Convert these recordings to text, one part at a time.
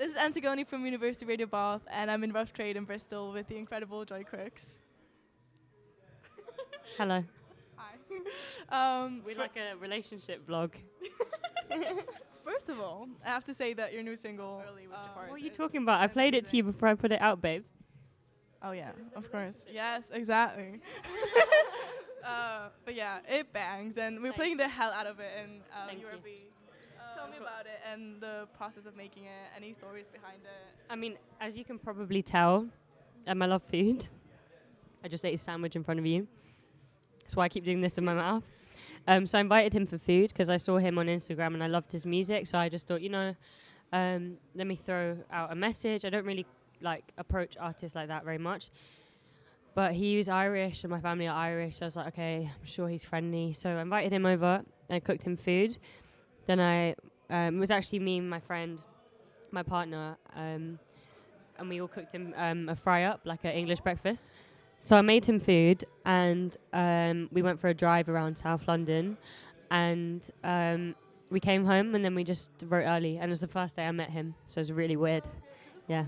This is Antigoni from University Radio Bath, and I'm in rough trade in Bristol with the incredible Joy Crookes. Hello. Hi. We're like a relationship vlog. First of all, I have to say that your new single, Early with Jafar, What are you talking about? I played it to you before I put it out, babe. Oh yeah, of course. Yes, exactly. But yeah, it bangs, and we're playing the hell out of it in URB. Tell me about it and the process of making it. Any stories behind it? I mean, as you can probably tell, I love food. I just ate a sandwich in front of you. That's why I keep doing this in my mouth. So I invited him for food because I saw him on Instagram and I loved his music. So I just thought, let me throw out a message. I don't really approach artists like that very much. But he was Irish and my family are Irish. So I was like, okay, I'm sure he's friendly. So I invited him over and I cooked him food. Then it was actually me and my friend, my partner, and we all cooked him a fry-up, like an English breakfast. So I made him food, and we went for a drive around South London, and we came home, and then we just wrote early, and it was the first day I met him, so it was really weird. Yeah.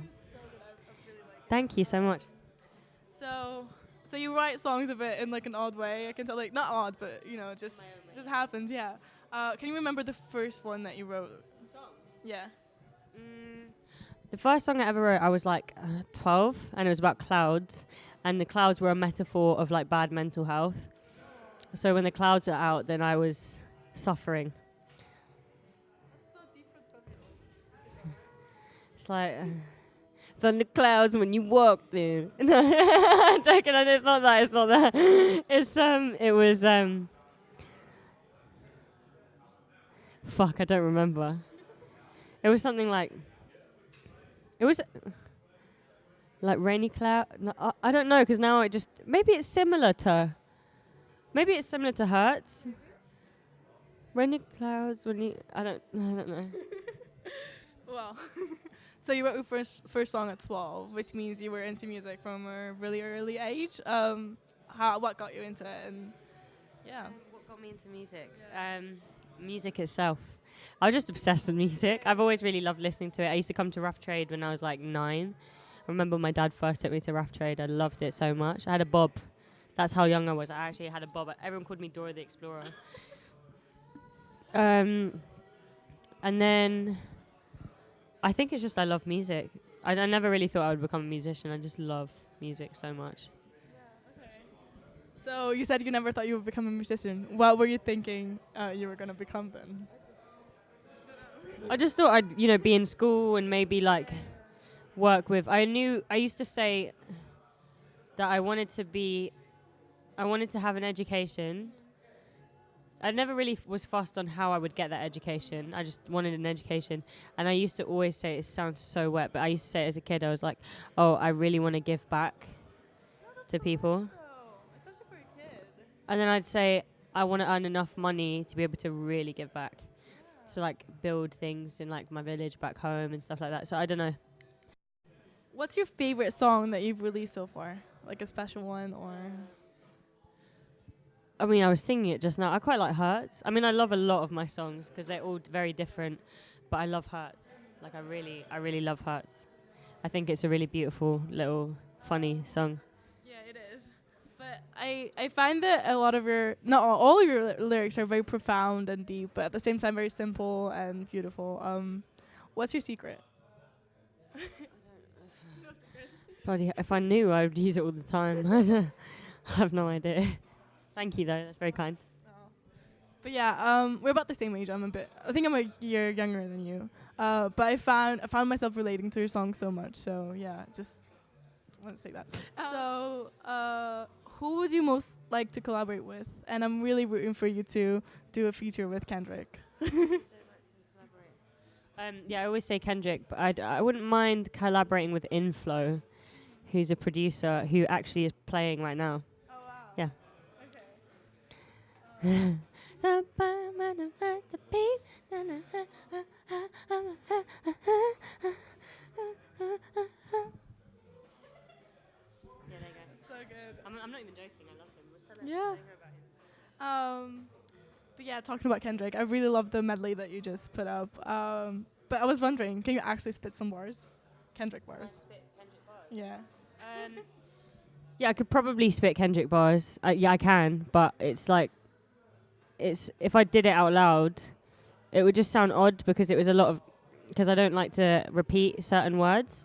Thank you so much. So you write songs a bit in like an odd way. I can tell, not odd, but just happens. Yeah. Can you remember the first one that you wrote? Yeah. The first song I ever wrote, I was 12, and it was about clouds, and the clouds were a metaphor of bad mental health. So when the clouds are out, then I was suffering. That's so deep for people. It's like thunder clouds when you walk there. I'm joking. It's not that. It's not that. It was fuck. I don't remember. It was something like. It was rainy cloud. No, I don't know because now maybe it's similar to Hurts. Rainy clouds when you I don't know. Well, so you wrote your first song at 12, which means you were into music from a really early age. What got you into it? And yeah, what got me into music? Yeah. Music itself. I was just obsessed with music. I've always really loved listening to it. I used to come to Rough Trade when I was 9. I remember my dad first took me to Rough Trade. I loved it so much. I had a bob. That's how young I was. I actually had a bob. Everyone called me Dora the Explorer. And then I think it's just I love music. I never really thought I would become a musician. I just love music so much. Yeah, okay. So you said you never thought you would become a musician. What were you thinking you were going to become then? I just thought I'd, be in school and maybe work with. I used to say that I wanted to have an education. I never really was fussed on how I would get that education. I just wanted an education. And I used to always say, it sounds so wet, but I used to say it as a kid, I was like, oh, I really want to give back to people. Especially for a kid. And then I'd say, I want to earn enough money to be able to really give back. So build things in my village back home and stuff like that. So I don't know. What's your favorite song that you've released so far? A special one or? I mean, I was singing it just now. I quite like Hurts. I mean, I love a lot of my songs because they're all very different. But I love Hurts. I really love Hurts. I think it's a really beautiful little funny song. Yeah, it is. But I find that a lot of not all of your lyrics are very profound and deep, but at the same time very simple and beautiful. What's your secret? Bloody, if I knew, I would use it all the time. I have no idea. Thank you, though. That's very kind. But yeah, we're about the same age. I think I'm a year younger than you. But I found myself relating to your song so much. So yeah, just want to say that. So who would you most like to collaborate with? And I'm really rooting for you to do a feature with Kendrick. Yeah, I always say Kendrick, but I wouldn't mind collaborating with Inflow, who's a producer who actually is playing right now. Oh wow. Yeah. Okay. So good. I'm not even joking. I love him. Yeah. But yeah, talking about Kendrick, I really love the medley that you just put up. But I was wondering, can you actually spit some bars? Kendrick bars. Spit Kendrick bars. Yeah. Yeah, I could probably spit Kendrick bars. Yeah, I can, but it's like, if I did it out loud, it would just sound odd because it was a lot of, because I don't like to repeat certain words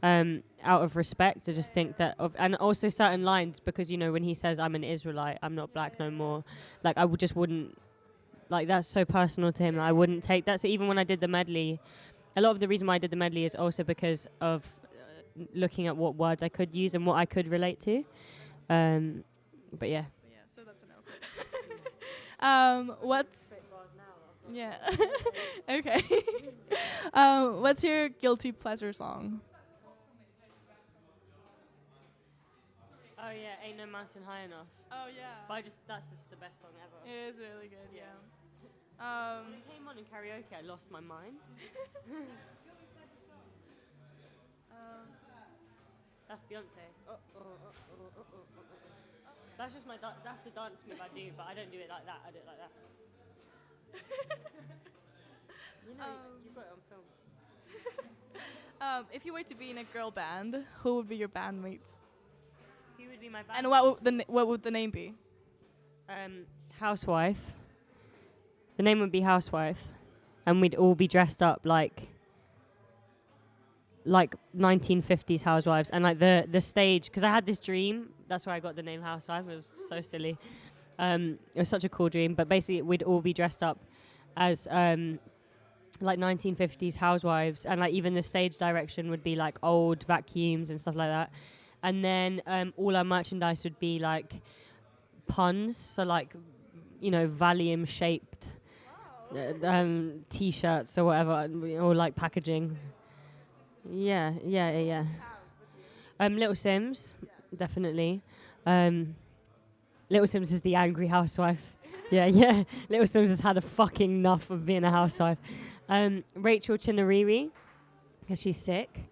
out of respect. I just think that, and also certain lines, because, you know, when he says, I'm an Israelite, I'm not black no more, like, I just wouldn't, like, that's so personal to him that I wouldn't take that. So even when I did the medley, a lot of the reason why I did the medley is also because of looking at what words I could use and what I could relate to. But yeah. So that's a no. What's yeah? Okay. What's your guilty pleasure song? Oh yeah, Ain't No Mountain High Enough. Oh yeah. But that's just the best song ever. It is really good. Yeah. When it came on in karaoke, I lost my mind. That's Beyonce. That's just that's the dance move I do, but I don't do it like that. I do it like that. You know, you've got it on film. If you were to be in a girl band, who would be your bandmates? Who would be my band? And what would the name be? Housewife. The name would be Housewife, and we'd all be dressed up like 1950s housewives, and like the stage, because I had this dream, that's where I got the name Housewife. It was so silly. It was such a cool dream, but basically we'd all be dressed up as like 1950s housewives, and like even the stage direction would be like old vacuums and stuff like that, and then all our merchandise would be like puns, so like, you know, Valium shaped t-shirts or whatever, or like packaging. Yeah. Little Sims, definitely. Little Sims is the angry housewife. Yeah. Little Sims has had a fucking enough of being a housewife. Rachel Chinariri, because she's sick.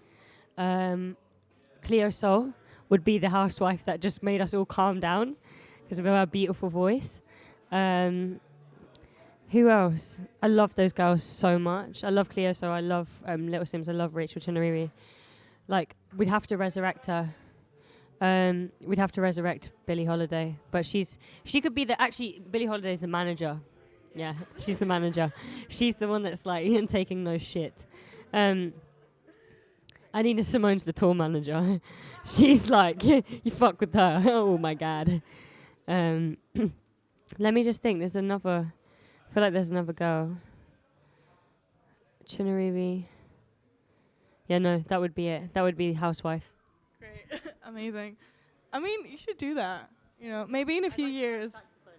Cleo Sol would be the housewife that just made us all calm down because of her beautiful voice. Who else? I love those girls so much. I love Cleo Sol. I love Little Sims. I love Rachel Chinariri. Like, we'd have to resurrect her. We'd have to resurrect Billie Holiday. But she could be Billie Holiday's the manager. Yeah, she's the manager. She's the one that's like taking no shit. Nina Simone's the tour manager. She's like, you fuck with her. Oh my God. Let me just think. I feel like there's another girl. Chinariri. Yeah, no, that would be it. That would be Housewife. Great. Amazing. I mean, you should do that. You know, maybe in a few years.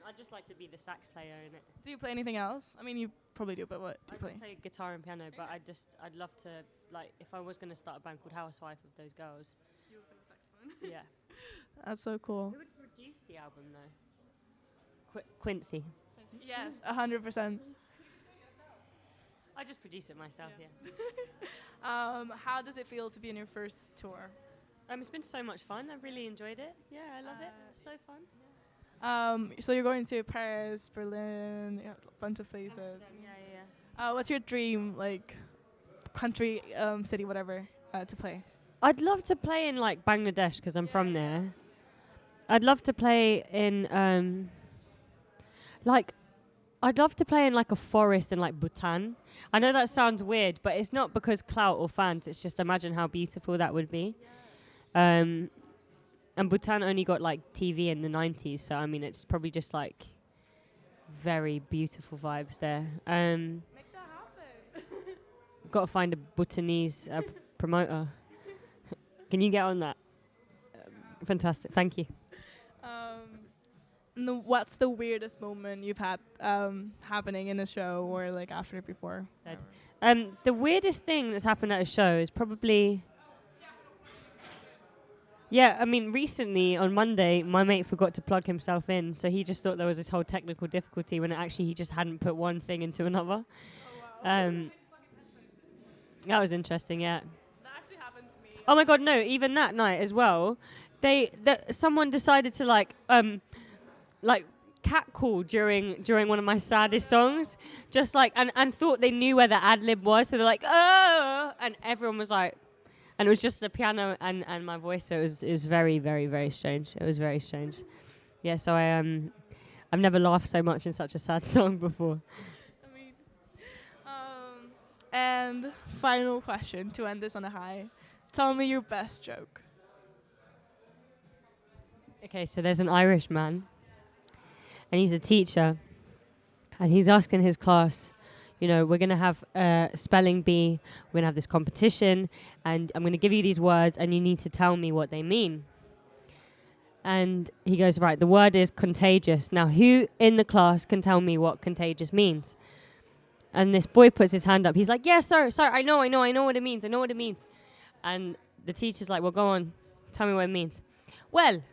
I'd just like to be the sax player in it. Do you play anything else? I mean, you probably do, but what do you play? I play guitar and piano, but I'd love to, like, if I was going to start a band called Housewife of those girls. You would play the saxophone? Yeah. That's so cool. Who would produce the album, though? Quincy. Yes, 100%. I just produce it myself, yeah. How does it feel to be in your first tour? It's been so much fun. I've really enjoyed it. Yeah, I love it. It's so fun. So you're going to Paris, Berlin, a bunch of places. Yeah. What's your dream, like, country, city, whatever, to play? I'd love to play in, like, Bangladesh, because I'm from there. I'd love to play in, I'd love to play in, like, a forest in, like, Bhutan. I know that sounds weird, but it's not because clout or fans. It's just imagine how beautiful that would be. And Bhutan only got, like, TV in the 90s, so, I mean, it's probably just, like, very beautiful vibes there. Make that happen. Got to find a Bhutanese promoter. Can you get on that? Fantastic. Thank you. What's the weirdest moment you've had happening in a show or like after it before? The weirdest thing that's happened at a show is probably... Yeah, I mean, recently on Monday, my mate forgot to plug himself in, so he just thought there was this whole technical difficulty when actually he just hadn't put one thing into another. Oh, wow. That was interesting, yeah. That actually happened to me. Oh my God, no! Even that night as well, someone decided to like catcall during one of my saddest songs, just like and thought they knew where the ad lib was, so they're like, oh, and everyone was like, and it was just the piano and my voice, so it was very, very, very strange. It was very strange. Yeah, so I've never laughed so much in such a sad song before. I mean, and final question to end this on a high. Tell me your best joke. Okay, so there's an Irish man, and he's a teacher, and he's asking his class, you know, we're going to have spelling bee, we're going to have this competition, and I'm going to give you these words, and you need to tell me what they mean. And he goes, right, the word is contagious. Now, who in the class can tell me what contagious means? And this boy puts his hand up. He's like, yes, sir, I know what it means. And the teacher's like, well, go on, tell me what it means. Well,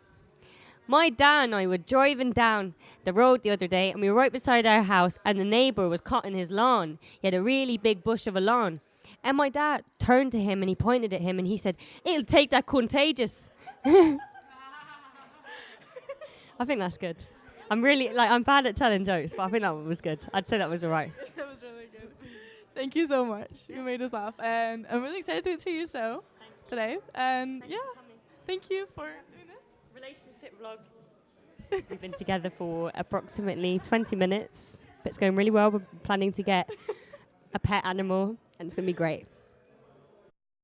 my dad and I were driving down the road the other day, and we were right beside our house, and the neighbour was cutting his lawn. He had a really big bush of a lawn. And my dad turned to him, and he pointed at him, and he said, it'll take that contagious. I think that's good. I'm bad at telling jokes, but I think that one was good. I'd say that was all right. That was really good. Thank you so much. You made us laugh. And I'm really excited to hear your show today. And thank you for doing this. Relationship vlog. We've been together for approximately 20 minutes, but it's going really well. We're planning to get a pet animal, and it's going to be great.